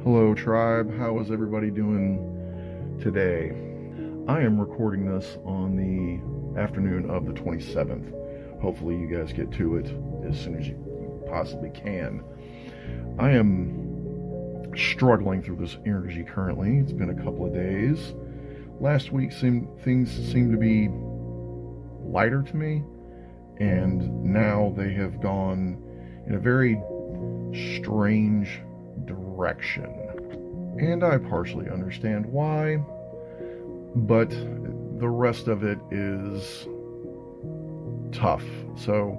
Hello, tribe. How is everybody doing today? I am recording this on the afternoon of the 27th. Hopefully, you guys get to it as soon as you possibly can. I am struggling through this energy currently. It's been a couple of days. Last week, things seemed to be lighter to me, and now they have gone in a very strange direction. And I partially understand why, but the rest of it is tough. So,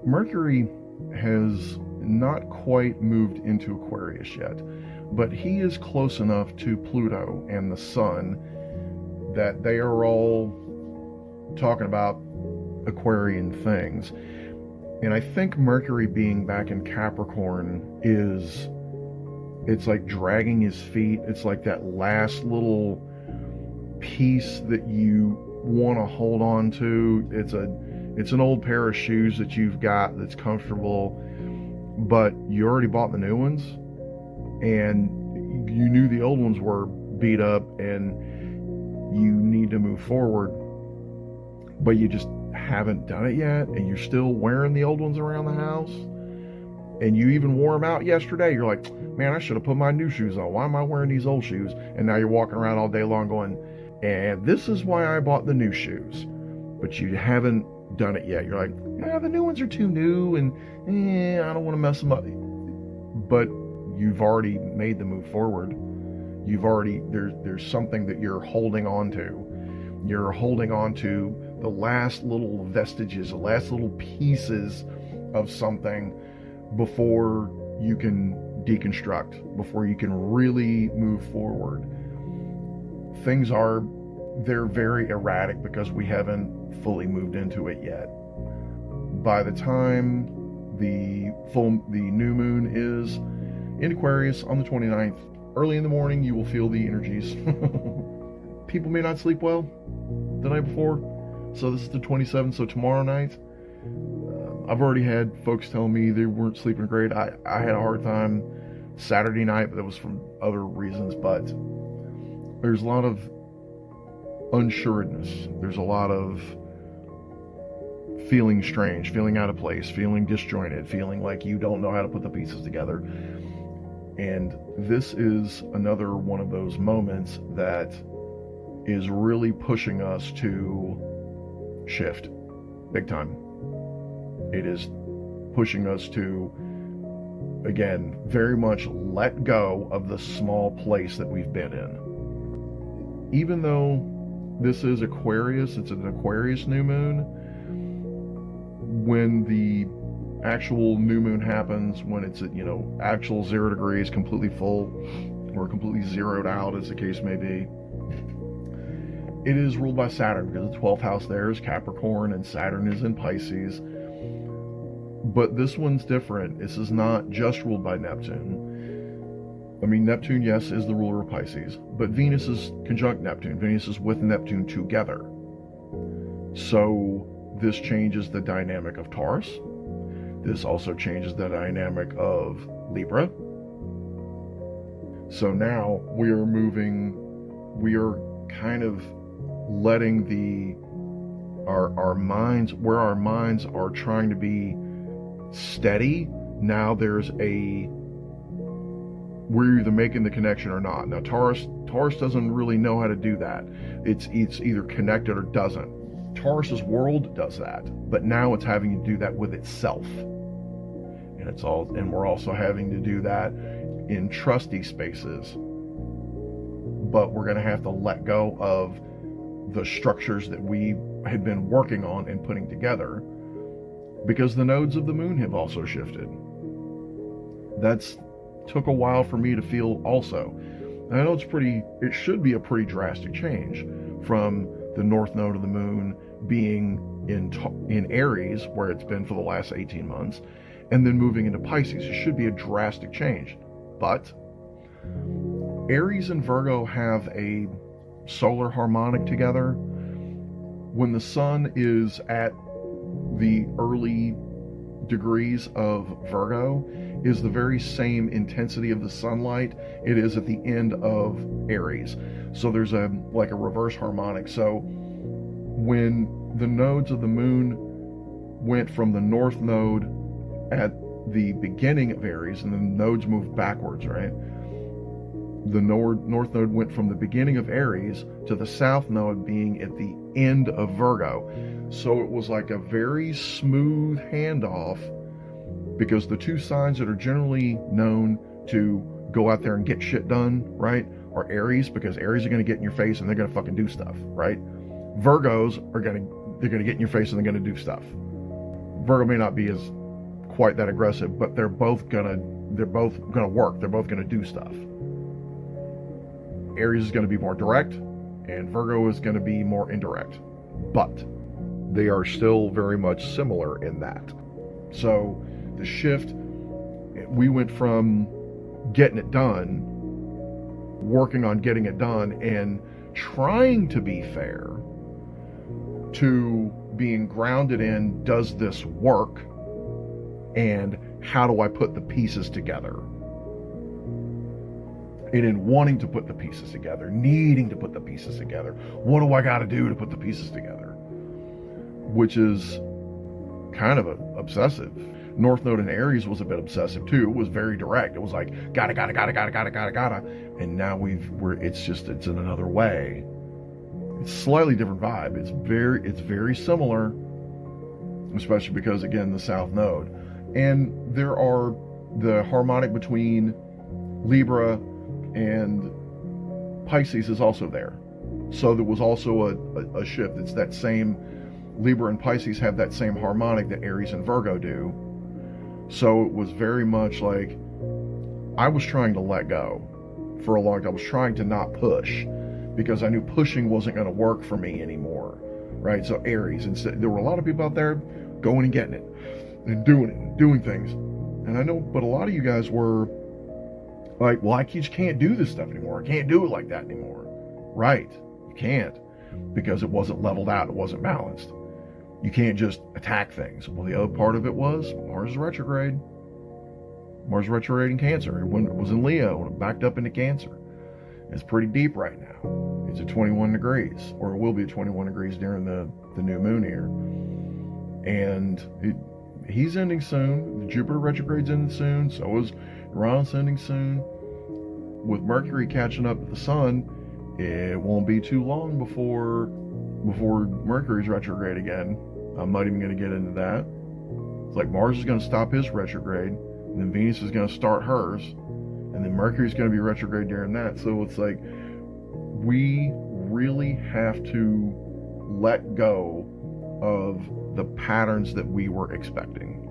Mercury has not quite moved into Aquarius yet, but he is close enough to Pluto and the Sun that they are all talking about Aquarian things. And I think Mercury being back in Capricorn it's like dragging his feet. It's like that last little piece that you want to hold on to. It's an old pair of shoes that you've got that's comfortable, but you already bought the new ones, and you knew the old ones were beat up and you need to move forward, but you just haven't done it yet, and you're still wearing the old ones around the house, and you even wore them out yesterday. You're like, man, I should have put my new shoes on. Why am I wearing these old shoes? And now you're walking around all day long going, and this is why I bought the new shoes. But you haven't done it yet. You're like, yeah, the new ones are too new, and I don't want to mess them up. But you've already made the move forward. You've already, there's something that you're holding on to. You're holding on to the last little vestiges, the last little pieces of something before you can deconstruct, before you can really move forward. They're very erratic because we haven't fully moved into it yet. By the time the new moon is in Aquarius on the 29th, early in the morning, you will feel the energies. People may not sleep well the night before, so this is the 27th, so tomorrow night, I've already had folks tell me they weren't sleeping great. I had a hard time Saturday night, but that was from other reasons. But there's a lot of unsureness. There's a lot of feeling strange, feeling out of place, feeling disjointed, feeling like you don't know how to put the pieces together. And this is another one of those moments that is really pushing us to shift big time. It is pushing us to, again, very much let go of the small place that we've been in. Even though this is Aquarius, it's an Aquarius new moon, when the actual new moon happens, when it's at, actual 0 degrees, completely full, or completely zeroed out, as the case may be, it is ruled by Saturn, because the 12th house there is Capricorn and Saturn is in Pisces. But this one's different. This is not just ruled by Neptune. I mean, Neptune, yes, is the ruler of Pisces, but Venus is conjunct Neptune. Venus is with Neptune together. So this changes the dynamic of Taurus. This also changes the dynamic of Libra. So now we are kind of letting our minds, where our minds are trying to be steady, now we're either making the connection or not. Now Taurus doesn't really know how to do that. It's either connected or doesn't. Taurus's world does that, but now it's having to do that with itself. And we're also having to do that in trusty spaces. But we're going to have to let go of the structures that we had been working on and putting together, because the nodes of the moon have also shifted. That's took a while for me to feel also. And I know it should be a pretty drastic change from the north node of the moon being in Aries, where it's been for the last 18 months, and then moving into Pisces. It should be a drastic change. But Aries and Virgo have a solar harmonic together. When the sun is at the early degrees of Virgo is the very same intensity of the sunlight it is at the end of Aries. So there's a reverse harmonic. So when the nodes of the moon went from the north node at the beginning of Aries, and the nodes moved backwards, right? The north node went from the beginning of Aries to the south node being at the end of Virgo. So it was like a very smooth handoff, because the two signs that are generally known to go out there and get shit done, right, are Aries, because Aries are going to get in your face and they're going to fucking do stuff, right? Virgos they're going to get in your face and they're going to do stuff. Virgo may not be as quite that aggressive, but they're both gonna work. They're both gonna do stuff. Aries is going to be more direct, and Virgo is going to be more indirect, but they are still very much similar in that. So the shift, we went from getting it done, working on getting it done, and trying to be fair, to being grounded in, does this work, and how do I put the pieces together? And in wanting to put the pieces together, needing to put the pieces together, what do I got to do to put the pieces together? Which is kind of obsessive. North Node in Aries was a bit obsessive too. It was very direct. It was like gotta. And now it's in another way. It's a slightly different vibe. It's very similar, especially because, again, the South Node. And there are the harmonic between Libra and Pisces is also there. So there was also a shift. It's that same, Libra and Pisces have that same harmonic that Aries and Virgo do. So it was very much like I was trying to let go for a long time. I was trying to not push, because I knew pushing wasn't going to work for me anymore, right? So Aries, instead, there were a lot of people out there going and getting it and doing things. And I know, but a lot of you guys were like, well, I just can't do this stuff anymore. I can't do it like that anymore. Right. You can't, because it wasn't leveled out. It wasn't balanced. You can't just attack things. Well, the other part of it was Mars retrograde. Mars retrograde in Cancer. It was in Leo, and it backed up into Cancer. It's pretty deep right now. It's at 21 degrees, or it will be at 21 degrees during the new moon here. And he's ending soon. The Jupiter retrograde's ending soon. So is Uranus ending soon. With Mercury catching up with the Sun, it won't be too long before Mercury's retrograde again. I'm not even going to get into that. It's like Mars is going to stop his retrograde, and then Venus is going to start hers, and then Mercury's going to be retrograde during that. So it's like we really have to let go of the patterns that we were expecting.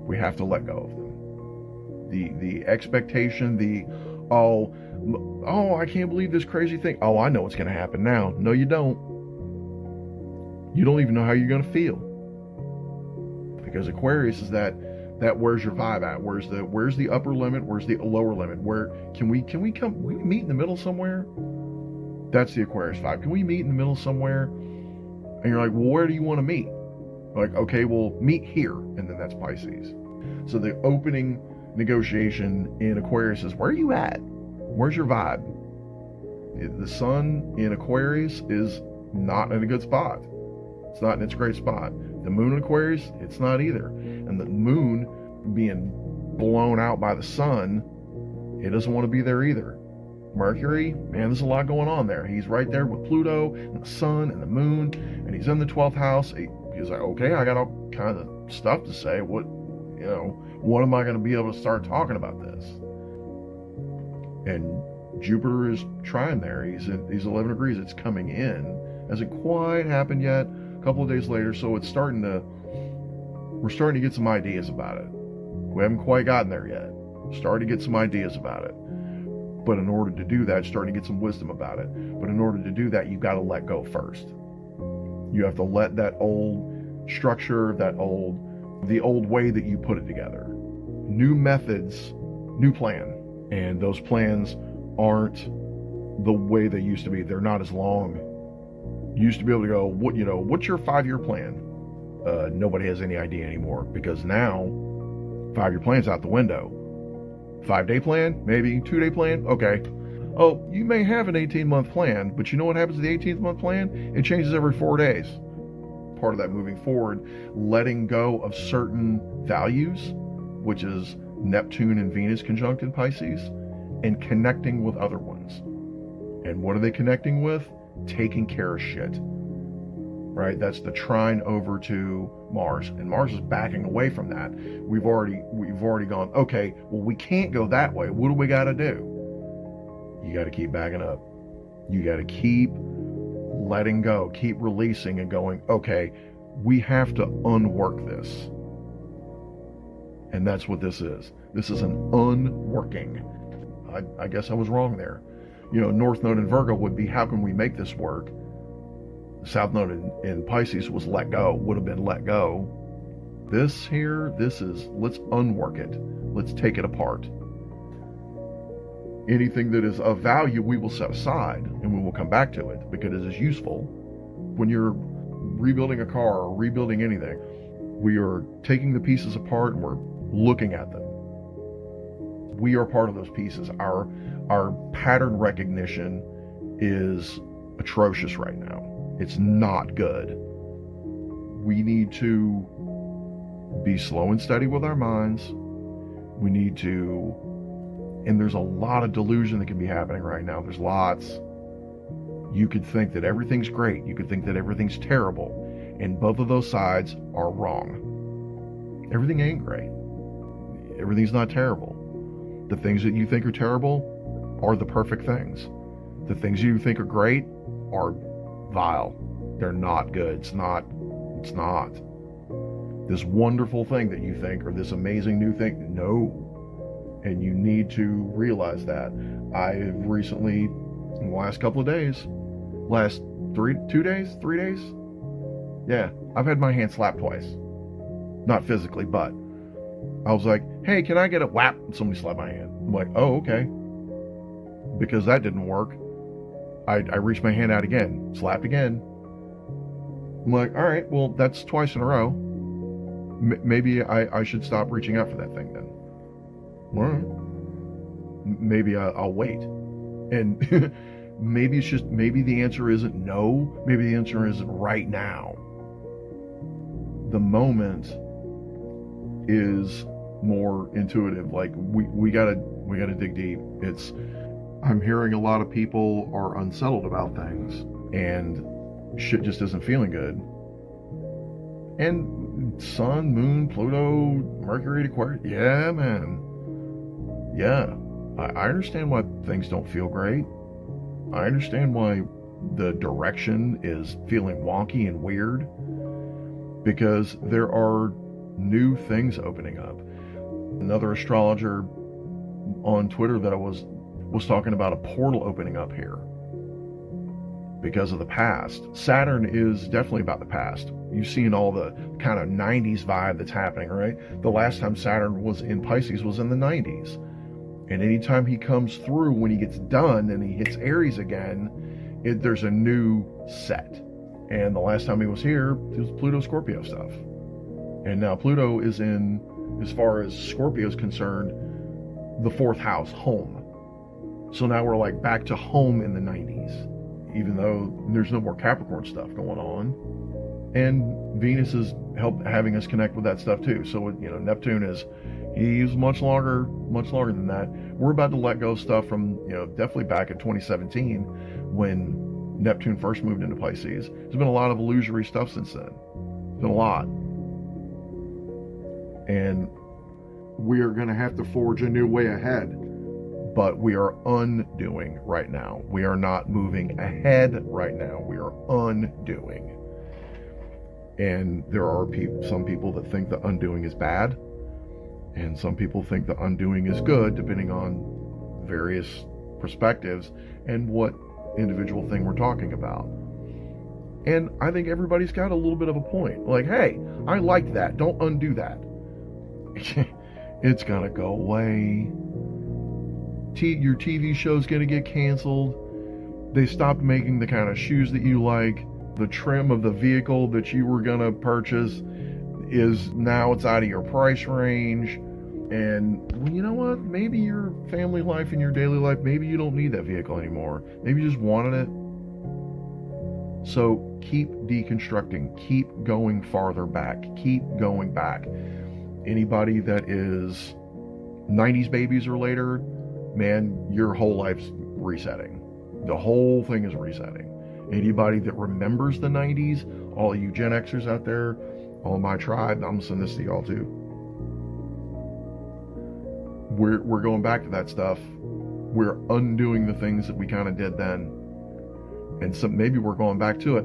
We have to let go of them. The expectation, oh, I can't believe this crazy thing. Oh, I know what's going to happen now. No, you don't. You don't even know how you're going to feel. Because Aquarius is that where's your vibe at? Where's the upper limit? Where's the lower limit? Where can we meet in the middle somewhere? That's the Aquarius vibe. Can we meet in the middle somewhere? And you're like, well, where do you want to meet? Like, okay, we'll meet here. And then that's Pisces. So the opening negotiation in Aquarius is, where are you at? Where's your vibe? The sun in Aquarius is not in a good spot. It's not in its great spot. The moon in Aquarius, it's not either. And the moon being blown out by the sun, it doesn't want to be there either. Mercury, man, there's a lot going on there. He's right there with Pluto and the sun and the moon, and he's in the 12th house. He's like, okay, I got all kinds of stuff to say. What am I going to be able to start talking about this? And Jupiter is trying there. He's 11 degrees. It's coming in. Hasn't quite happened yet. A couple of days later, so we're starting to get some ideas about it. We haven't quite gotten there yet. Starting to get some ideas about it. But in order to do that, starting to get some wisdom about it. But in order to do that, you've got to let go first. You have to let that old structure, the old way that you put it together. New methods, new plan. And those plans aren't the way they used to be. They're not as long. You used to be able to go, what's your 5-year plan? nobody has any idea anymore, because now 5-year plan's out the window. 5-day plan, maybe 2-day plan, okay. Oh, you may have an 18-month plan, but you know what happens to the 18th month plan? It changes every 4 days. Part of that moving forward, letting go of certain values, which is Neptune and Venus conjunct in Pisces, and connecting with other ones. And what are they connecting with? Taking care of shit. Right? That's the trine over to Mars, and Mars is backing away from that. We've already gone, okay, well, we can't go that way. What do we got to do? You got to keep backing up. You got to keep letting go, keep releasing and going, okay, we have to unwork this. And that's what this is. This is an unworking. I guess I was wrong there. North Node in Virgo would be, how can we make this work? South Node in Pisces was let go, would have been let go. This here, this is, let's unwork it. Let's take it apart. Anything that is of value, we will set aside, and we will come back to it because it is useful. When you're rebuilding a car or rebuilding anything, we are taking the pieces apart and we're looking at them. We are part of those pieces. Our pattern recognition is atrocious right now. It's not good. We need to be slow and steady with our minds. We need to, and there's a lot of delusion that can be happening right now. There's lots. You could think that everything's great. You could think that everything's terrible. And both of those sides are wrong. Everything ain't great. Everything's not terrible. The things that you think are terrible are the perfect things. The things you think are great are vile. They're not good. It's not. This wonderful thing that you think, or this amazing new thing, no. And you need to realize that. I've recently, in the last couple of days, last 3 days, yeah, I've had my hand slapped twice. Not physically, but I was like, hey, can I get a whap? And somebody slapped my hand. I'm like, oh, okay. Because that didn't work. I reached my hand out again, slapped again. I'm like, all right, well, that's twice in a row. Maybe I should stop reaching out for that thing then. All right. Maybe I'll wait. And maybe the answer isn't no. Maybe the answer isn't right now. The moment is more intuitive. Like we gotta dig deep. I'm hearing a lot of people are unsettled about things, and shit just isn't feeling good. And Sun, Moon, Pluto, Mercury, Aquarius, yeah, man. Yeah, I understand why things don't feel great. I understand why the direction is feeling wonky and weird, because there are new things opening up. Another astrologer on Twitter that I was talking about a portal opening up here because of the past. Saturn is definitely about the past. You've seen all the kind of 90s vibe that's happening, right? The last time Saturn was in Pisces was in the 90s. And anytime he comes through, when he gets done and he hits Aries again, there's a new set. And the last time he was here, it was Pluto Scorpio stuff. And now Pluto is in, as far as Scorpio is concerned, the 4th house, home. So now we're like back to home in the 90s, even though there's no more Capricorn stuff going on. And Venus is having us connect with that stuff too. So, Neptune he's much longer than that. We're about to let go of stuff from, definitely back in 2017 when Neptune first moved into Pisces. There's been a lot of illusory stuff since then. It's been a lot. And we are going to have to forge a new way ahead. But we are undoing right now. We are not moving ahead right now. We are undoing. And there are some people that think the undoing is bad. And some people think the undoing is good, depending on various perspectives and what individual thing we're talking about. And I think everybody's got a little bit of a point. Like, hey, I like that. Don't undo that. It's gonna go away. Your TV show's gonna get canceled. They stopped making the kind of shoes that you like. the trim of the vehicle that you were going to purchase is now it's out of your price range. And well, you know what? Maybe your family life and your daily life, maybe you don't need that vehicle anymore. Maybe you just wanted it. So keep deconstructing, keep going farther back, keep going back. Anybody that is 90s babies or later, man, your whole life's resetting. The whole thing is resetting. Anybody that remembers the 90s, all you Gen Xers out there, all my tribe, I'm sending this to y'all too. We're going back to that stuff. We're undoing the things that we kind of did then. And so maybe we're going back to it.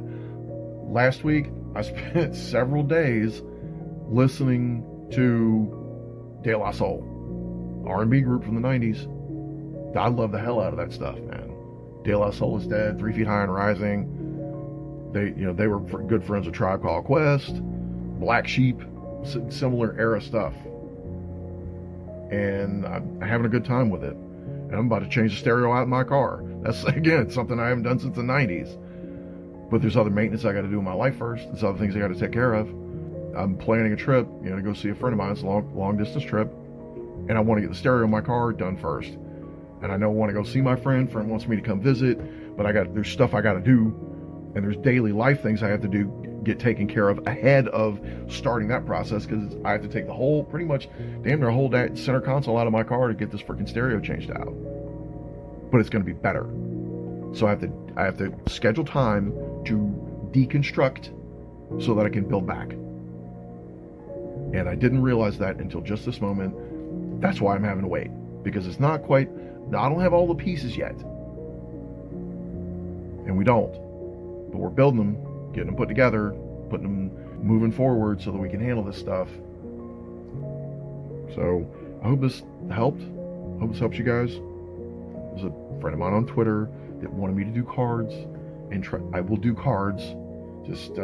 Last week, I spent several days listening to De La Soul, R&B group from the 90s. I love the hell out of that stuff, man. De La Soul is Dead, 3 Feet High and Rising. They were good friends with Tribe Called Quest, Black Sheep, similar era stuff. And I'm having a good time with it. And I'm about to change the stereo out in my car. That's, again, something I haven't done since the 90s. But there's other maintenance I got to do in my life first. There's other things I got to take care of. I'm planning a trip, to go see a friend of mine. It's a long distance trip. And I want to get the stereo in my car done first. And I know I want to go see my friend. Friend wants me to come visit. But there's stuff I got to do. And there's daily life things I have to do, get taken care of ahead of starting that process, because I have to take the whole, pretty much damn near whole center console out of my car to get this freaking stereo changed out. But it's going to be better. So I have to schedule time to deconstruct so that I can build back. And I didn't realize that until just this moment. That's why I'm having to wait, because it's not quite, I don't have all the pieces yet. And we don't. But we're building them, getting them put together, putting them moving forward so that we can handle this stuff. So I hope this helped. I hope this helps you guys. There's a friend of mine on Twitter that wanted me to do cards, and I will do cards. Just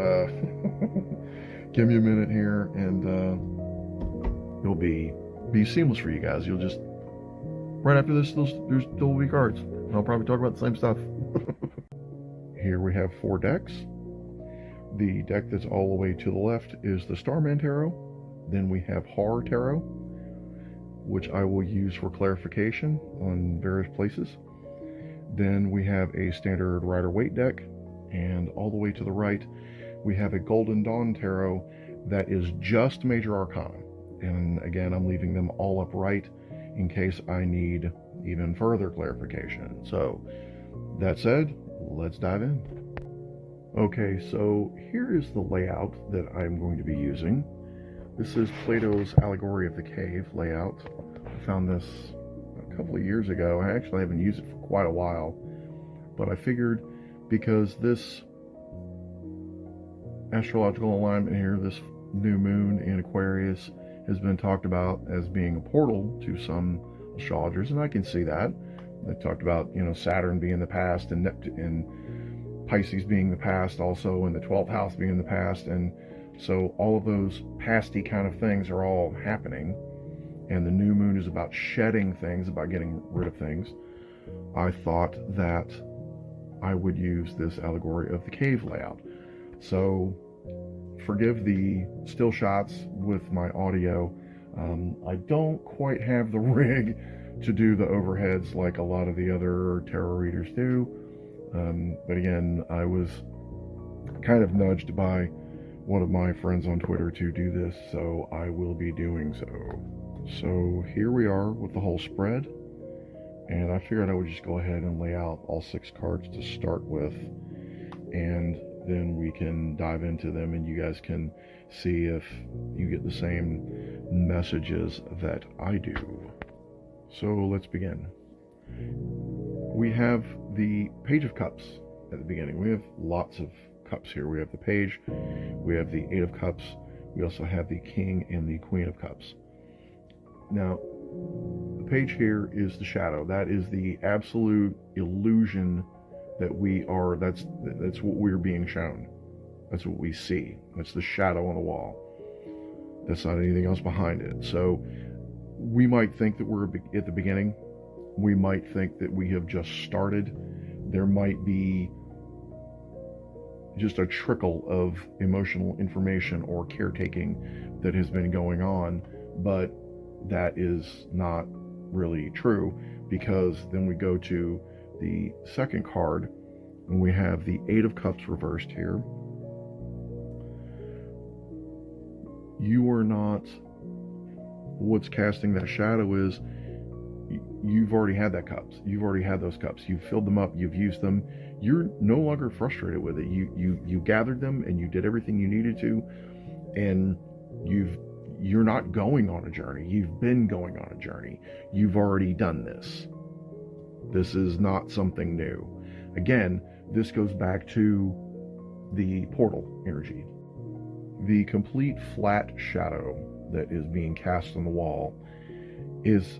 give me a minute here, and it'll be seamless for you guys. You'll just, right after this, there will be cards, and I'll probably talk about the same stuff. Here we have 4 decks. The deck that's all the way to the left is the Starman Tarot. Then we have Horror Tarot, which I will use for clarification on various places. Then we have a standard Rider-Waite deck, and all the way to the right we have a Golden Dawn Tarot that is just Major Arcana. And again, I'm leaving them all upright in case I need even further clarification. So that said, let's dive in. Okay, so here is the layout that I'm going to be using. This is Plato's Allegory of the Cave layout. I found this a couple of years ago. I actually haven't used it for quite a while, but I figured because this astrological alignment here, this new moon in Aquarius, has been talked about as being a portal to some astrologers, and I can see that. They talked about, Saturn being the past, and Pisces being the past also, and the 12th house being the past, and so all of those pasty kind of things are all happening, and the new moon is about shedding things, about getting rid of things. I thought that I would use this Allegory of the Cave layout. So forgive the still shots with my audio. I don't quite have the rig to do the overheads like a lot of the other tarot readers do. But again, I was kind of nudged by one of my friends on Twitter to do this, so I will be doing so. So here we are with the whole spread, and I figured I would just go ahead and lay out all 6 cards to start with, and then we can dive into them and you guys can see if you get the same messages that I do. So let's begin. We have the Page of Cups at the beginning. We have lots of cups here. We have the Page, we have the 8 of Cups, we also have the King and the Queen of Cups. Now, the Page here is the shadow. That is the absolute illusion that we are, that's what we're being shown. That's what we see. That's the shadow on the wall. That's not anything else behind it. So we might think that we're at the beginning. We might think that we have just started. There might be just a trickle of emotional information or caretaking that has been going on, but that is not really true, because then we go to the second card and we have the Eight of Cups reversed here. You are not, what's casting that shadow is you've already had that cups. You've already had those cups. You've filled them up. You've used them. You're no longer frustrated with it. You gathered them and you did everything you needed to, and you're not going on a journey. You've been going on a journey. You've already done this. This is not something new. Again, this goes back to the portal energy. The complete flat shadow that is being cast on the wall is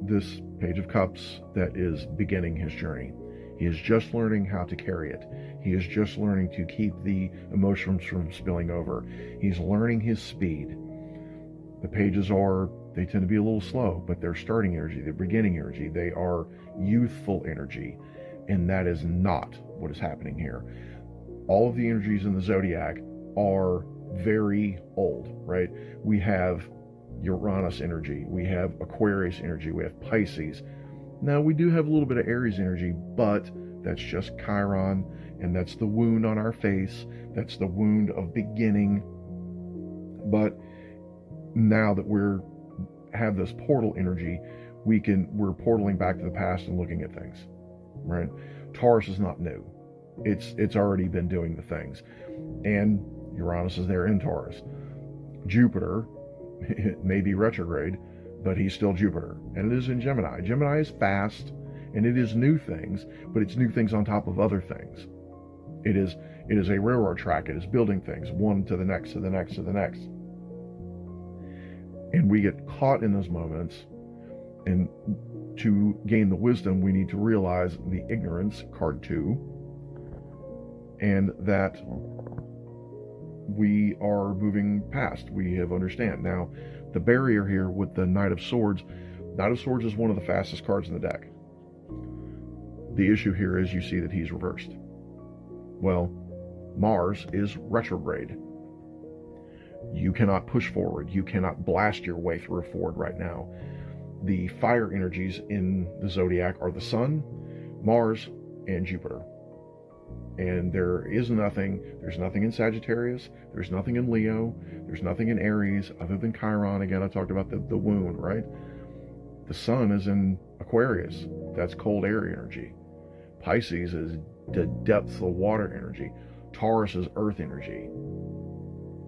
this Page of Cups that is beginning his journey. He is just learning how to carry it. He is just learning to keep the emotions from spilling over. He's learning his speed. The pages they tend to be a little slow, but they're starting energy, they're beginning energy, they are youthful energy, and that is not what is happening here. All of the energies in the zodiac are very old, right? We have Uranus energy, we have Aquarius energy, we have Pisces. Now we do have a little bit of Aries energy, but that's just Chiron, and that's the wound on our face. That's the wound of beginning. But now that we have this portal energy, we're portaling back to the past and looking at things, right? Taurus is not new. It's already been doing the things, and Uranus is there in Taurus. Jupiter, it may be retrograde, but he's still Jupiter, and it is in Gemini. Gemini is fast, and it is new things, but it's new things on top of other things. It is a railroad track. It is building things, one to the next, to the next, to the next. And we get caught in those moments, and to gain the wisdom, we need to realize the ignorance, card 2, and that we are moving past. We have understand. Now, the barrier here with the Knight of Swords is one of the fastest cards in the deck. The issue here is you see that he's reversed. Well, Mars is retrograde. You cannot push forward. You cannot blast your way through a ford right now. The fire energies in the zodiac are the Sun, Mars, and Jupiter. And there's nothing in Sagittarius, there's nothing in Leo, there's nothing in Aries other than Chiron. Again, I talked about the wound, right? The Sun is in Aquarius. That's cold air energy. Pisces is the depths of water energy. Taurus is earth energy.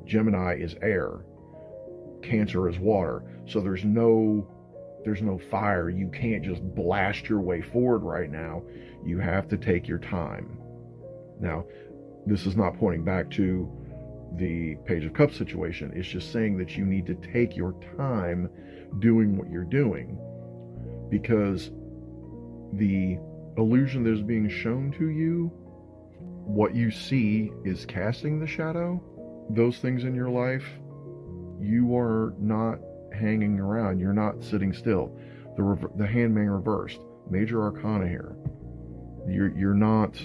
Gemini is air. Cancer is water. So there's no fire. You can't just blast your way forward right now. You have to take your time. Now, this is not pointing back to the Page of Cups situation. It's just saying that you need to take your time doing what you're doing, because the illusion that is being shown to you, what you see is casting the shadow. Those things in your life, you are not hanging around. You're not sitting still. The Hangman reversed, major arcana here. You're not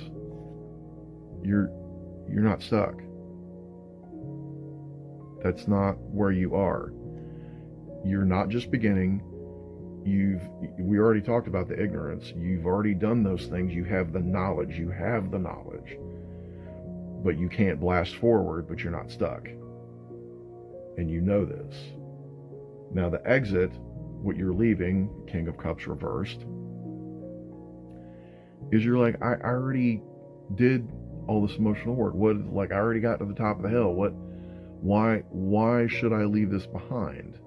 stuck. That's not where you are. You're not just beginning. We already talked about the ignorance. You've already done those things. You have the knowledge. But you can't blast forward, but you're not stuck. And you know this. Now the exit, what you're leaving, King of Cups reversed, is you're like, I already did all this emotional work. I already got to the top of the hill. Why should I leave this behind?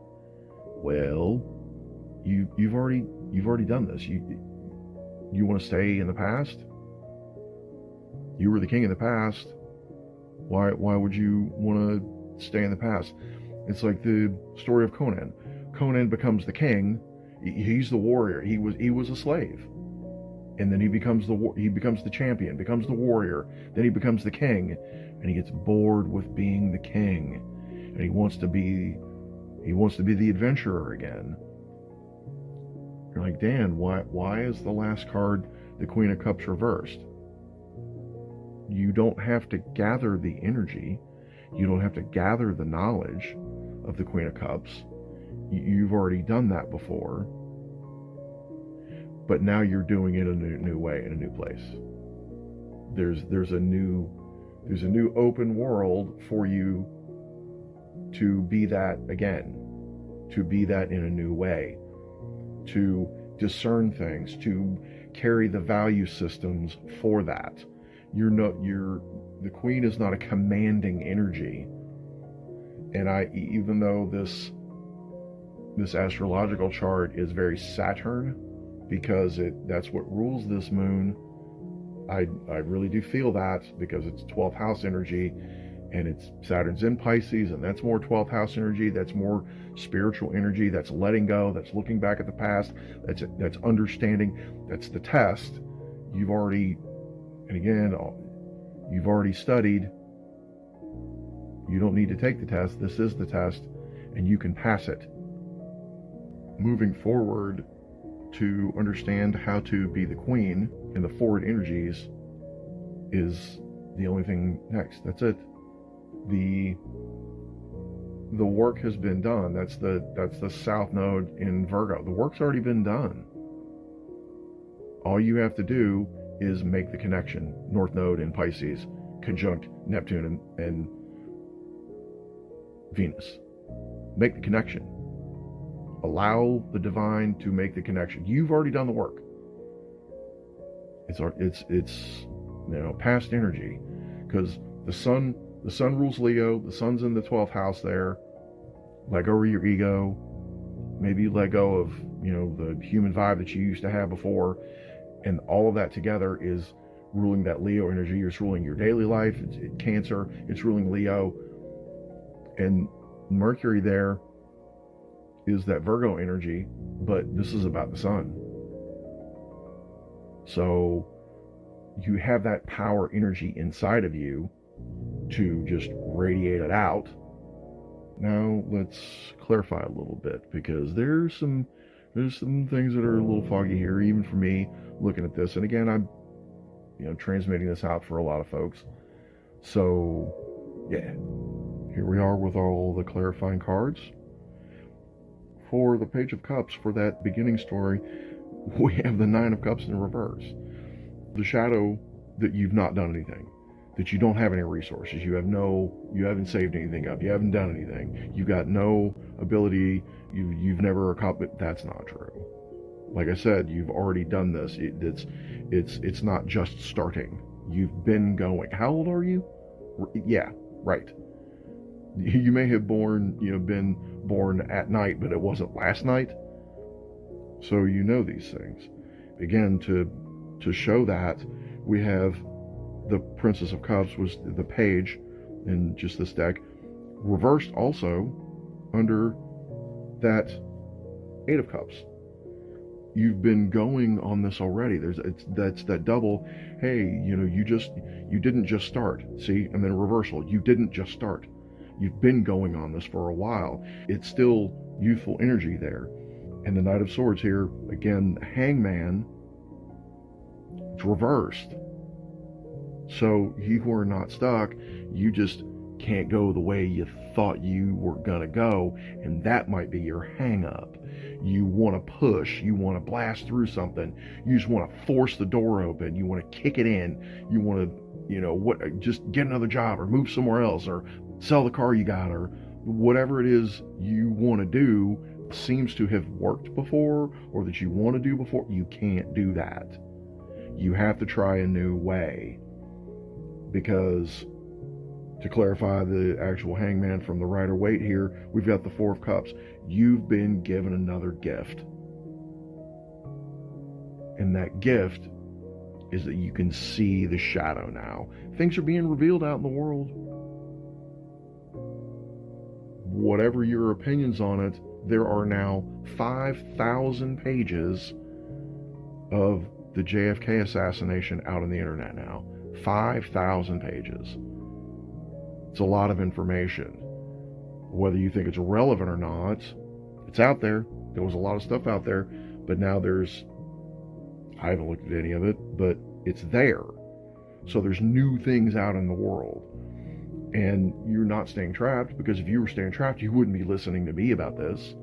Well, you've already done this. You want to stay in the past? You were the king in the past. Why would you want to stay in the past? It's like the story of Conan. Conan becomes the king. He's the warrior. He was a slave, and then he becomes the champion, becomes the warrior. Then he becomes the king, and he gets bored with being the king, and he wants to be the adventurer again. You're like, Dan, why is the last card the Queen of Cups reversed? you don't have to gather the energy. You don't have to gather the knowledge of the Queen of Cups. You've already done that before. But now you're doing it in a new way, in a new place. There's a new open world for you to be that again, to be that in a new way, to discern things, to carry the value systems for that. The Queen is not a commanding energy. And even though this astrological chart is very Saturn, because that's what rules this moon, I really do feel that, because it's 12th house energy, and it's Saturn's in Pisces, and that's more 12th house energy. That's more spiritual energy. That's letting go. That's looking back at the past. That's understanding. That's the test. You've already studied. You don't need to take the test. This is the test, and you can pass it. Moving forward, to understand how to be the Queen in the forward energies is the only thing next. That's it. The work has been done. That's the South Node in Virgo. The work's already been done. All you have to do is make the connection. North Node in Pisces, conjunct Neptune and Venus. Make the connection. Allow the divine to make the connection. You've already done the work. It's past energy, because the sun rules Leo. The sun's in the 12th house there. Let go of your ego. Maybe let go of the human vibe that you used to have before, and all of that together is ruling that Leo energy. It's ruling your daily life. It's Cancer. It's ruling Leo, and Mercury there is that Virgo energy, but this is about the sun. So you have that power energy inside of you to just radiate it out. Now let's clarify a little bit, because there's some things that are a little foggy here, even for me looking at this. And again, I'm transmitting this out for a lot of folks. So yeah, here we are with all the clarifying cards. For the Page of Cups, for that beginning story, we have the Nine of Cups in reverse. The shadow that you've not done anything, that you don't have any resources, you haven't saved anything up, you haven't done anything, you've got no ability, you've never accomplished. That's not true. Like I said, you've already done this. It's not just starting. You've been going. How old are you? Yeah, right. You may have been born at night, but it wasn't last night. So these things. Again, to show that, we have the Princess of Cups, was the page in just this deck, reversed also under that Eight of Cups. You've been going on this already. That's that double. Hey, you didn't just start. See, and then reversal. You didn't just start. You've been going on this for a while. It's still youthful energy there. And the Knight of Swords here, again, Hangman, it's reversed. So you are not stuck. You just can't go the way you thought you were gonna go, and that might be your hang up. You want to push, you want to blast through something, you just want to force the door open, you want to kick it in, you want to just get another job, or move somewhere else, or sell the car you got, or whatever it is you want to do seems to have worked before, or that you want to do before. You can't do that. You have to try a new way, because to clarify the actual Hangman from the Rider-Waite here, we've got the Four of Cups. You've been given another gift, and that gift is that you can see the shadow now. Things are being revealed out in the world. Whatever your opinions on it, there are now 5,000 pages of the JFK assassination out on the internet now. 5,000 pages. It's a lot of information. Whether you think it's relevant or not, it's out there. There was a lot of stuff out there, but now I haven't looked at any of it, but it's there. So there's new things out in the world. And you're not staying trapped, because if you were staying trapped, you wouldn't be listening to me about this,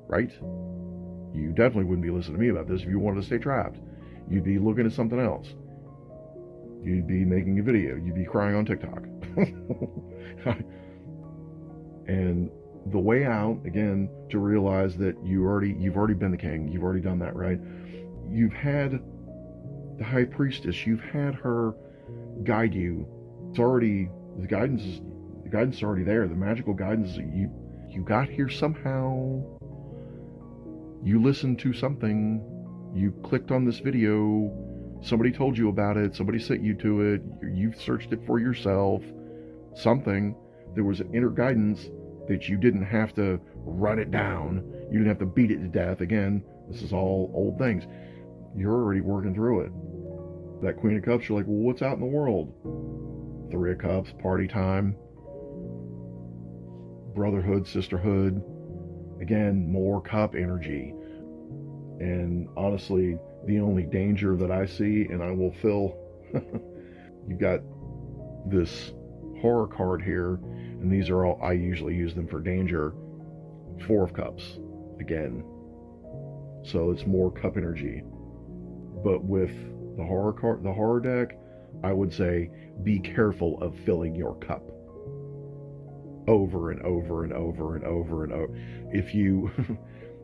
right? You definitely wouldn't be listening to me about this if you wanted to stay trapped. You'd be looking at something else. You'd be making a video. You'd be crying on TikTok. And the way out, again, to realize that you've already been the king. You've already done that, right? You've had the high priestess. You've had her guide you. It's already, the guidance is already there. The magical guidance, you got here somehow. You listened to something. You clicked on this video. Somebody told you about it. Somebody sent you to it. You've searched it for yourself. Something. There was an inner guidance that you didn't have to run it down. You didn't have to beat it to death. Again, this is all old things. You're already working through it. That Queen of Cups, you're like, well, what's out in the world? Three of Cups, party time, brotherhood, sisterhood. Again, more cup energy. And honestly, the only danger that I see, and I will fill, you've got this horror card here, and these are all, I usually use them for danger. Four of Cups, again. So it's more cup energy. But with the horror card, the horror deck, I would say be careful of filling your cup over and over and over and over and over.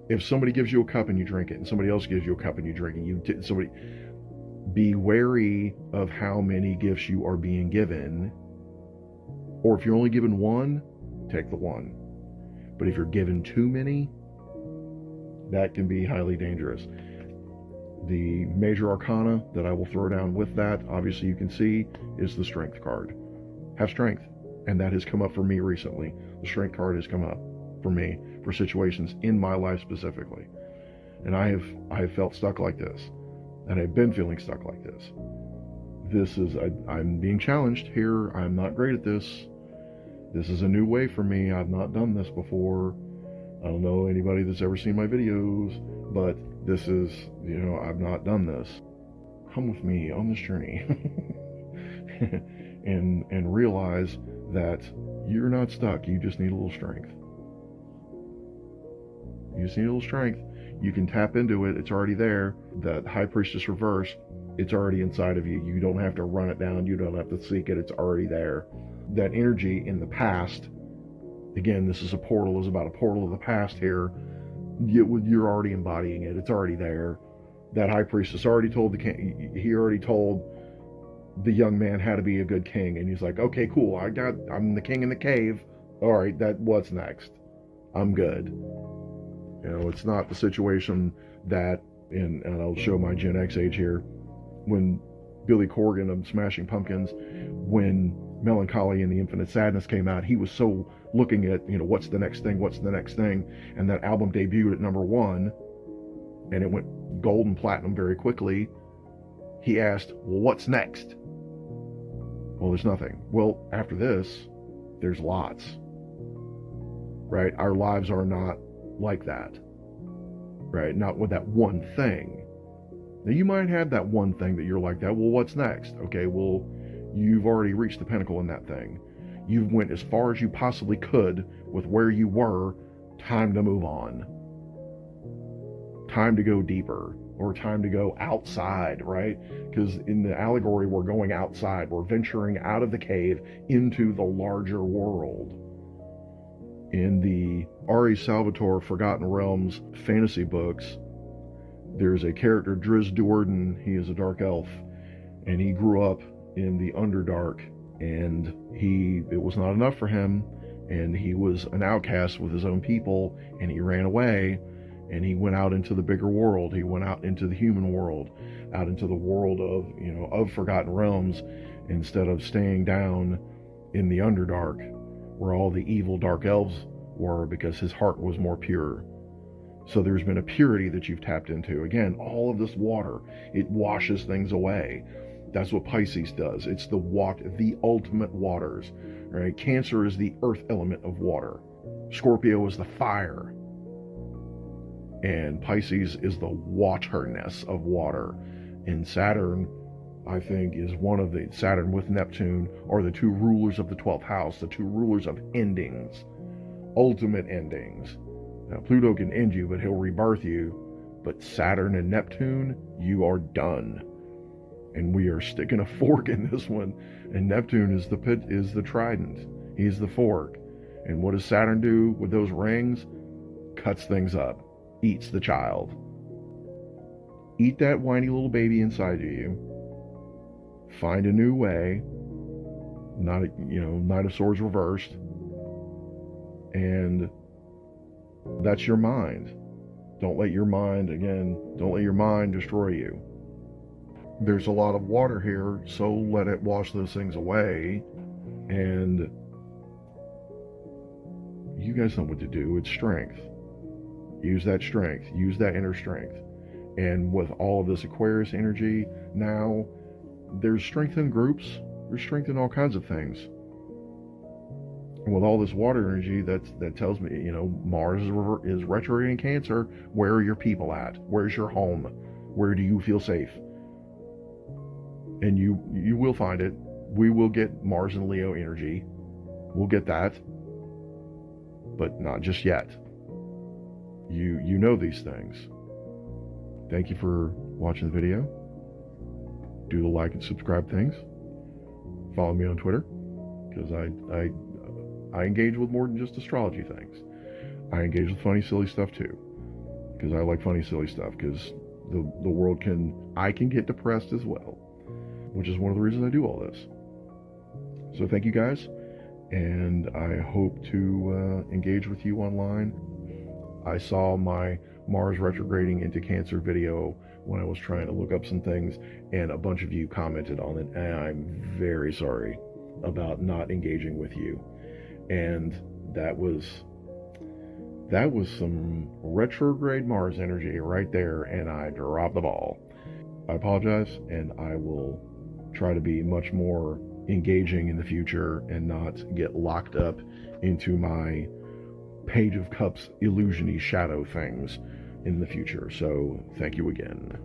If somebody gives you a cup and you drink it, and somebody else gives you a cup and you drink it, be wary of how many gifts you are being given. Or if you're only given one, take the one. But if you're given too many, that can be highly dangerous. The major arcana that I will throw down with that, obviously you can see, is the Strength card. Have strength. And that has come up for me recently. The Strength card has come up for me for situations in my life specifically. And I have felt stuck like this. And I've been feeling stuck like this. I'm being challenged here. I'm not great at this. This is a new way for me. I've not done this before. I don't know anybody that's ever seen my videos, but this is, I've not done this. Come with me on this journey and realize that you're not stuck. You just need a little strength. You just need a little strength. You can tap into it. It's already there. That High Priestess reverse, it's already inside of you. You don't have to run it down. You don't have to seek it. It's already there. That energy in the past, again, this is a portal. It's about a portal of the past here. You're already embodying it. It's already there. That High Priestess already told the king. He already told the young man how to be a good king, and he's like, okay, cool. I'm the king in the cave. All right, what's next? I'm good. It's not the situation that, and I'll show my Gen X age here, when Billy Corgan of Smashing Pumpkins, when Melancholy and the Infinite Sadness came out, he was so looking at, what's the next thing, and that album debuted at number 1, and it went gold and platinum very quickly. He asked, well, what's next? Well, there's nothing. Well, after this, there's lots, right? Our lives are not like that, right? Not with that one thing. Now, you might have that one thing that you're like that. Well, what's next? Okay, well, you've already reached the pinnacle in that thing. You went as far as you possibly could with where you were. Time to move on. Time to go deeper, or time to go outside, right? Because in the allegory, we're going outside. We're venturing out of the cave into the larger world. In the R.A. Salvatore Forgotten Realms fantasy books, there's a character, Driz Duerden. He is a dark elf, and he grew up in the Underdark, and it was not enough for him, and he was an outcast with his own people, and he ran away, and he went out into the bigger world. He went out into the human world, out into the world of Forgotten Realms, instead of staying down in the Underdark, where all the evil dark elves were, because his heart was more pure. So there's been a purity that you've tapped into. Again, all of this water, it washes things away. That's what Pisces does. It's the ultimate waters, right? Cancer is the earth element of water. Scorpio is the fire. And Pisces is the waterness of water. And Saturn I think, is one of the Saturn with Neptune are the two rulers of the 12th house, the two rulers of endings, ultimate endings. Now, Pluto can end you, but he'll rebirth you. But Saturn and Neptune, you are done. And we are sticking a fork in this one. And Neptune is the trident. He's the fork. And what does Saturn do with those rings? Cuts things up. Eats the child. Eat that whiny little baby inside of you. Find a new way. Knight of Swords reversed. And that's your mind. Don't let your mind destroy you. There's a lot of water here, so let it wash those things away. And you guys know what to do. It's strength. Use that strength. Use that inner strength. And with all of this Aquarius energy now, there's strength in groups. There's strength in all kinds of things. And with all this water energy, that tells me, Mars is retrograde in Cancer. Where are your people at? Where's your home? Where do you feel safe? And you will find it. We will get Mars and Leo energy. We'll get that. But not just yet. You know these things. Thank you for watching the video. Do the like and subscribe things. Follow me on Twitter, because I engage with more than just astrology things. I engage with funny, silly stuff too, because I like funny, silly stuff, because the world I can get depressed as well, which is one of the reasons I do all this. So thank you guys, and I hope to engage with you online. I saw my Mars retrograding into Cancer video when I was trying to look up some things, and a bunch of you commented on it, and I'm very sorry about not engaging with you. And that was some retrograde Mars energy right there, and I dropped the ball. I apologize, and I will try to be much more engaging in the future and not get locked up into my Page of Cups illusion-y shadow things in the future. So thank you again.